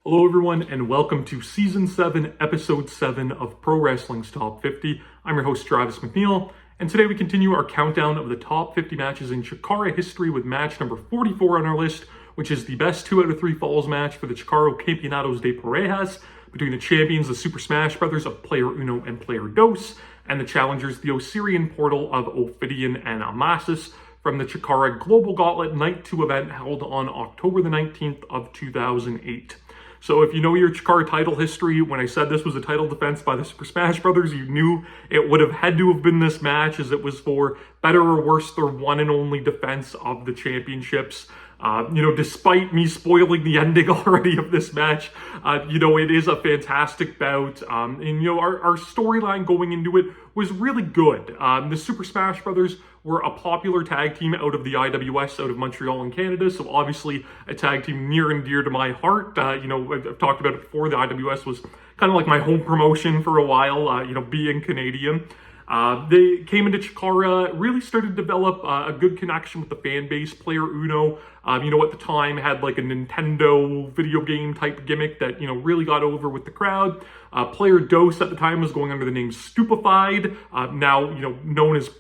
Hello everyone and welcome to Season 7, Episode 7 of Pro Wrestling's Top 50. I'm your host Travis McNeil, and today we continue our countdown of the top 50 matches in CHIKARA history with match number 44 on our list, which is the best 2 out of 3 falls match for the CHIKARA Campeonatos de Parejas between the champions, the Super Smash Brothers of Player Uno and Player Dos, and the challengers, the Osirian portal of Ophidian and Amasis, from the CHIKARA Global Gauntlet Night 2 event held on October the 19th of 2008. So if you know your CHIKARA title history, when I said this was a title defense by the Super Smash Brothers, you knew it would have had to have been this match, as it was for better or worse their one and only defense of the championships. Despite me spoiling the ending already of this match, it is a fantastic bout. Our storyline going into it was really good. The Super Smash Brothers were a popular tag team out of the IWS, out of Montreal and Canada, so obviously a tag team near and dear to my heart. I've talked about it before. The IWS was kind of like my home promotion for a while, being Canadian. They came into CHIKARA, really started to develop a good connection with the fan base. Player Uno, at the time had like a Nintendo video game type gimmick that, really got over with the crowd. Player Dos at the time was going under the name Stupefied, now, known as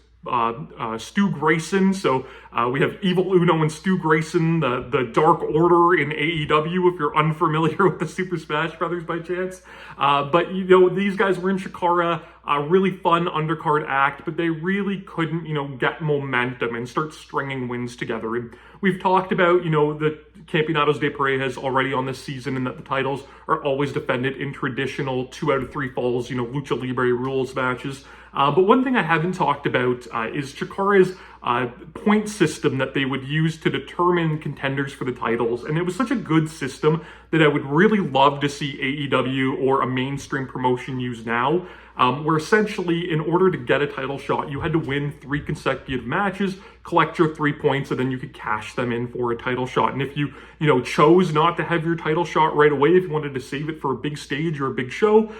Stu Grayson. So we have Evil Uno and Stu Grayson, the Dark Order in AEW, if you're unfamiliar with the Super Smash Brothers by chance. But these guys were in CHIKARA, a really fun undercard act, but they really couldn't, get momentum and start stringing wins together. And we've talked about, the Campeonatos de Parejas already on this season, and that the titles are always defended in traditional 2 out of 3 falls, Lucha Libre rules matches. But one thing I haven't talked about is CHIKARA's point system that they would use to determine contenders for the titles. And it was such a good system that I would really love to see AEW or a mainstream promotion use now, where essentially in order to get a title shot, you had to win 3 consecutive matches, collect your 3 points, and then you could cash them in for a title shot. And if you, chose not to have your title shot right away, if you wanted to save it for a big stage or a big show,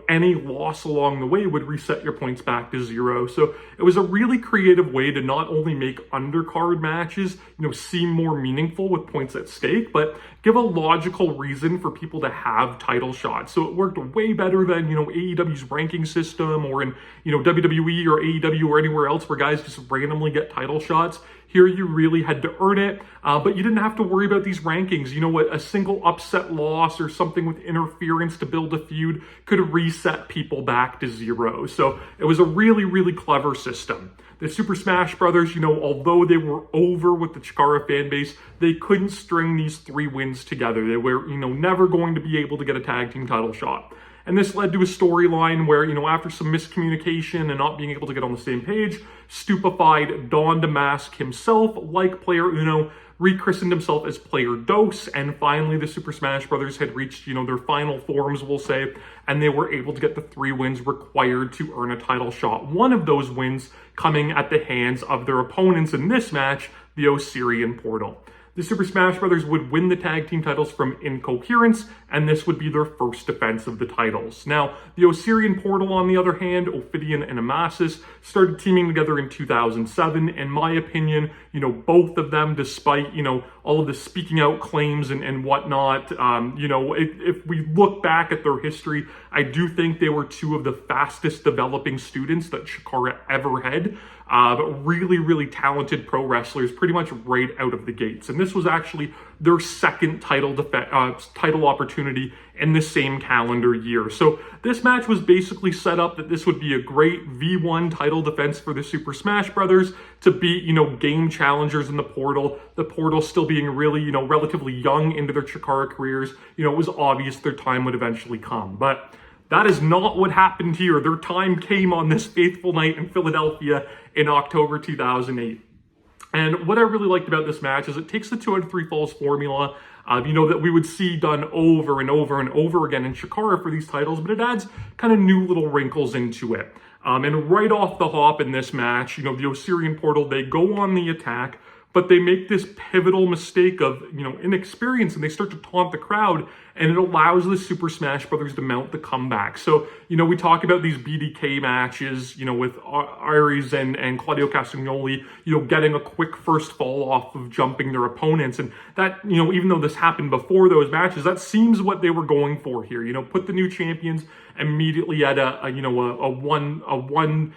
any loss along the way would reset your points back to 0. So it was a really creative way to not only make undercard matches, seem more meaningful with points at stake, but give a logical reason for people to have title shots. So it worked way better than, AEW's ranking system, or in, WWE or AEW or anywhere else where guys just randomly get title shots. Here you really had to earn it, but you didn't have to worry about these rankings. A single upset loss or something with interference to build a feud could reset people back to 0. So it was a really, really clever system. The Super Smash Brothers, although they were over with the CHIKARA fan base, they couldn't string these 3 wins together. They were, never going to be able to get a tag team title shot. And this led to a storyline where, after some miscommunication and not being able to get on the same page, Stupefied donned a mask himself, like Player Uno, rechristened himself as Player Dos, and finally the Super Smash Brothers had reached, their final forms, we'll say, and they were able to get the 3 wins required to earn a title shot. One of those wins coming at the hands of their opponents in this match, the Osirian portal. The Super Smash Brothers would win the tag team titles from Incoherence, and this would be their first defense of the titles. Now, the Osirian portal, on the other hand, Ophidian and Amasis, started teaming together in 2007. In my opinion, both of them, despite, all of the speaking out claims and whatnot, if we look back at their history, I do think they were 2 of the fastest developing students that CHIKARA ever had. Really, really talented pro wrestlers pretty much right out of the gates. And this was actually their second title opportunity in the same calendar year. So this match was basically set up that this would be a great V1 title defense for the Super Smash Brothers to beat, game challengers in the portal. The portal still being really, relatively young into their CHIKARA careers. It was obvious their time would eventually come. But that is not what happened here. Their time came on this fateful night in Philadelphia in October 2008. And what I really liked about this match is it takes the 2 out of 3 falls formula, that we would see done over and over and over again in CHIKARA for these titles, but it adds kind of new little wrinkles into it. And right off the hop in this match, the Osirian portal, they go on the attack, but they make this pivotal mistake of, inexperience, and they start to taunt the crowd, and it allows the Super Smash Brothers to mount the comeback. So, we talk about these BDK matches, with Aries and Claudio Castagnoli, getting a quick first fall off of jumping their opponents. And that, even though this happened before those matches, that seems what they were going for here. Put the new champions immediately at a one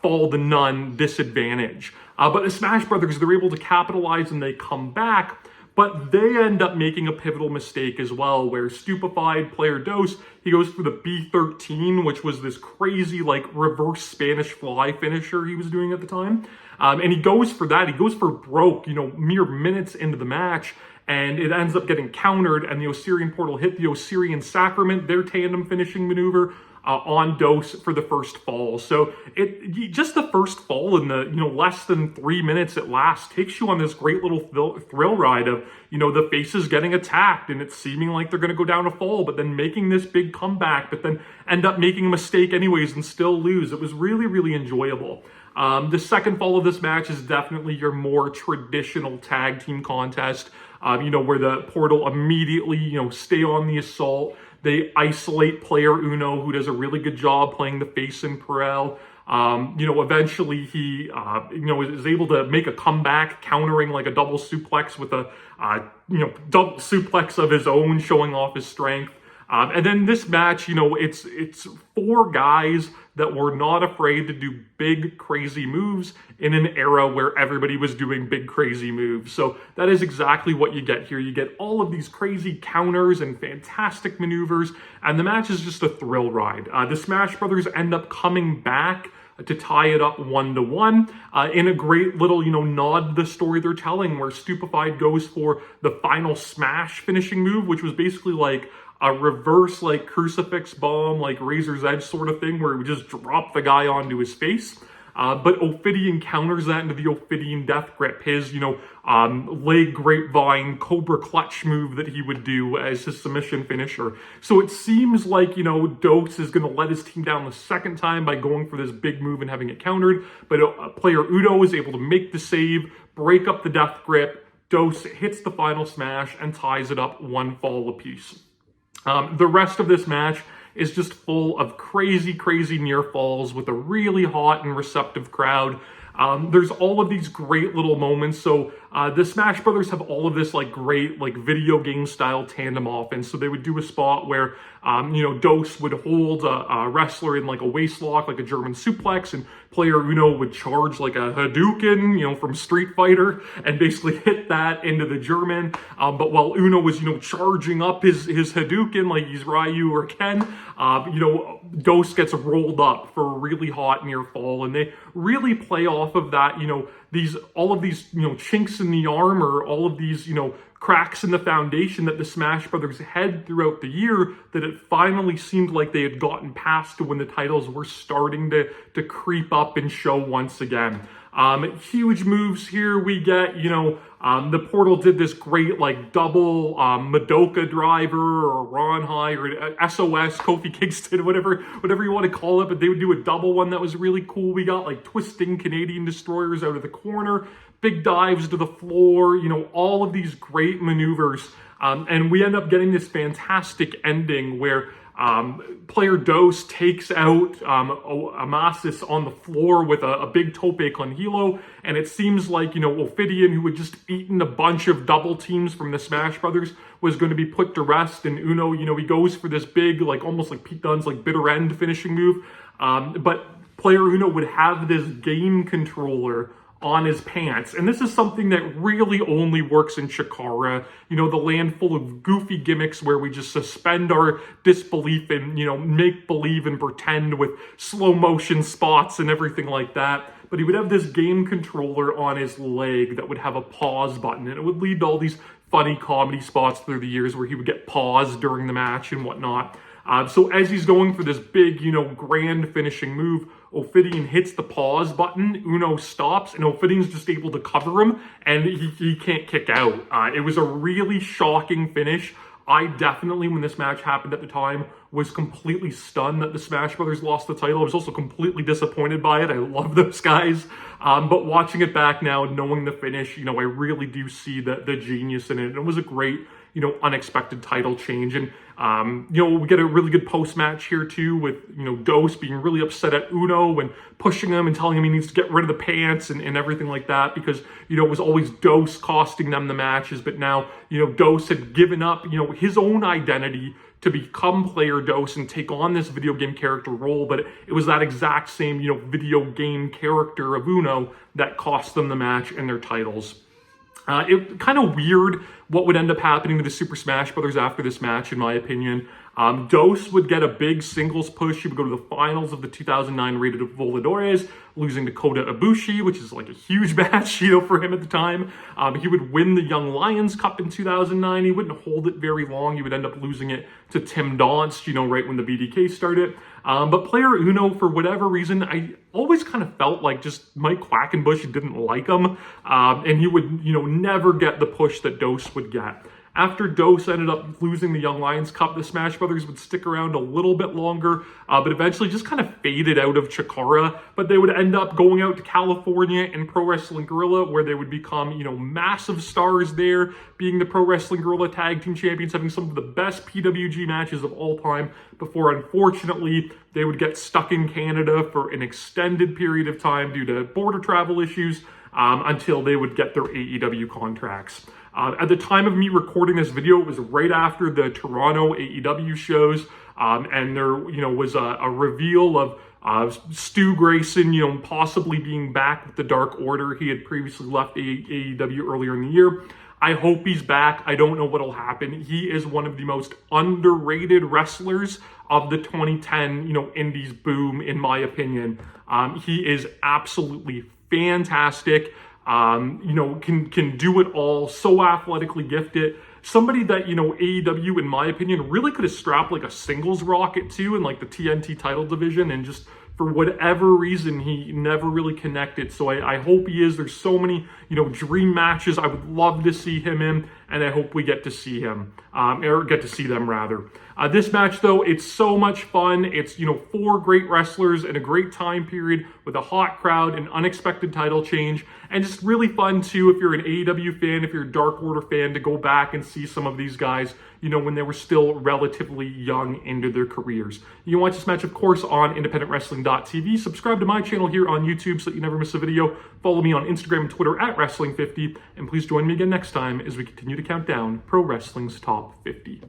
fall to none disadvantage. But the Smash Brothers, they're able to capitalize and they come back. But they end up making a pivotal mistake as well, where stupefied player Dos, he goes for the B13, which was this crazy, reverse Spanish fly finisher he was doing at the time. And he goes for that. He goes for broke, mere minutes into the match. And it ends up getting countered, and the Osirian portal hit the Osirian Sacrament, their tandem finishing maneuver, on Dos for the first fall. So just the first fall in the less than 3 minutes it lasts takes you on this great little thrill ride of the faces getting attacked and it's seeming like they're going to go down a fall, but then making this big comeback, but then end up making a mistake anyways and still lose. It was really, really enjoyable. The second fall of this match is definitely your more traditional tag team contest, where the portal immediately stay on the assault. They isolate player Uno, who does a really good job playing the face in Perel. Eventually he, is able to make a comeback, countering like a double suplex with a, double suplex of his own, showing off his strength. And then this match, it's four guys that were not afraid to do big, crazy moves in an era where everybody was doing big, crazy moves. So that is exactly what you get here. You get all of these crazy counters and fantastic maneuvers, and the match is just a thrill ride. The Smash Brothers end up coming back to tie it up 1-1 in a great little, nod to the story they're telling, where Stupefied goes for the final smash finishing move, which was basically like a reverse crucifix bomb, Razor's Edge sort of thing, where it would just drop the guy onto his face. But Ophidian counters that into the Ophidian Death Grip, his, leg grapevine Cobra Clutch move that he would do as his submission finisher. So it seems like, Dos is going to let his team down the second time by going for this big move and having it countered. But player Udo is able to make the save, break up the Death Grip. Dos hits the final smash and ties it up 1 fall apiece. The rest of this match is just full of crazy, crazy near falls with a really hot and receptive crowd. There's all of these great little moments. So the Smash Brothers have all of this great video game style tandem offense. So they would do a spot where Dos would hold a wrestler in a waist lock, like a German suplex, and player Uno would charge like a Hadouken, from Street Fighter, and basically hit that into the German. But while Uno was, charging up his Hadouken like he's Ryu or Ken, Dos gets rolled up for a really hot near fall, and they really play off of that, all of these chinks in the armor, all of these, cracks in the foundation that the Smash Brothers had throughout the year, that it finally seemed like they had gotten past to when the titles were starting to creep up and show once again. Huge moves here. We get, the portal did this great double Madoka driver or Ronhai or SOS, Kofi Kingston, whatever you want to call it, but they would do a double one that was really cool. We got twisting Canadian destroyers out of the corner, big dives to the floor, all of these great maneuvers. And we end up getting this fantastic ending where player Dos takes out Amasis on the floor with a big tope con hilo, and it seems like, Ophidian, who had just eaten a bunch of double teams from the Smash Brothers, was going to be put to rest, and Uno, he goes for this big, almost like Pete Dunne's bitter end finishing move, but player Uno would have this game controller on his pants. And this is something that really only works in CHIKARA, the land full of goofy gimmicks where we just suspend our disbelief and, make believe and pretend with slow motion spots and everything like that. But he would have this game controller on his leg that would have a pause button, and it would lead to all these funny comedy spots through the years where he would get paused during the match and whatnot. So as he's going for this big, grand finishing move, Ophidian hits the pause button, Uno stops, and Ophidian's just able to cover him, and he can't kick out. It was a really shocking finish. I definitely, when this match happened at the time, was completely stunned that the Smash Brothers lost the title. I was also completely disappointed by it. I love those guys. But watching it back now, knowing the finish, I really do see the genius in it. And it was a great unexpected title change. And, we get a really good post-match here too with, Dos being really upset at Uno and pushing him and telling him he needs to get rid of the pants and everything like that because, it was always Dos costing them the matches. But now, Dos had given up, his own identity to become player Dos and take on this video game character role, but it was that exact same, video game character of Uno that cost them the match and their titles. It kind of weird what would end up happening to the Super Smash Brothers after this match, in my opinion. Dos would get a big singles push. He would go to the finals of the 2009 Rated Voladores, losing to Kota Ibushi, which is like a huge match, for him at the time. He would win the Young Lions Cup in 2009. He wouldn't hold it very long. He would end up losing it to Tim Donst, right when the BDK started. But player Uno, for whatever reason, I always kind of felt like just Mike Quackenbush didn't like him. And he would, never get the push that Dos would get. After Dos ended up losing the Young Lions Cup, the Smash Brothers would stick around a little bit longer, but eventually just kind of faded out of CHIKARA. But they would end up going out to California and Pro Wrestling Guerrilla, where they would become, massive stars there, being the Pro Wrestling Guerrilla Tag Team Champions, having some of the best PWG matches of all time, before unfortunately they would get stuck in Canada for an extended period of time due to border travel issues, until they would get their AEW contracts. At the time of me recording this video, it was right after the Toronto AEW shows, and there, was a reveal of Stu Grayson, possibly being back with the Dark Order. He had previously left AEW earlier in the year. I hope he's back. I don't know what'll happen. He is one of the most underrated wrestlers of the 2010, Indies boom, in my opinion. He is absolutely fantastic. Can do it all, so athletically gifted. Somebody that, AEW, in my opinion, really could have strapped like a singles rocket to in like the TNT title division, and just for whatever reason, he never really connected. So I hope he is. There's so many, dream matches I would love to see him in, and I hope we get to see him, or get to see them rather. This match, though, it's so much fun. It's, 4 great wrestlers in a great time period with a hot crowd, an unexpected title change, and just really fun, too, if you're an AEW fan, if you're a Dark Order fan, to go back and see some of these guys, when they were still relatively young into their careers. You can watch this match, of course, on independentwrestling.tv. Subscribe to my channel here on YouTube so that you never miss a video. Follow me on Instagram and Twitter at Wrestling50, and please join me again next time as we continue to count down Pro Wrestling's Top 50.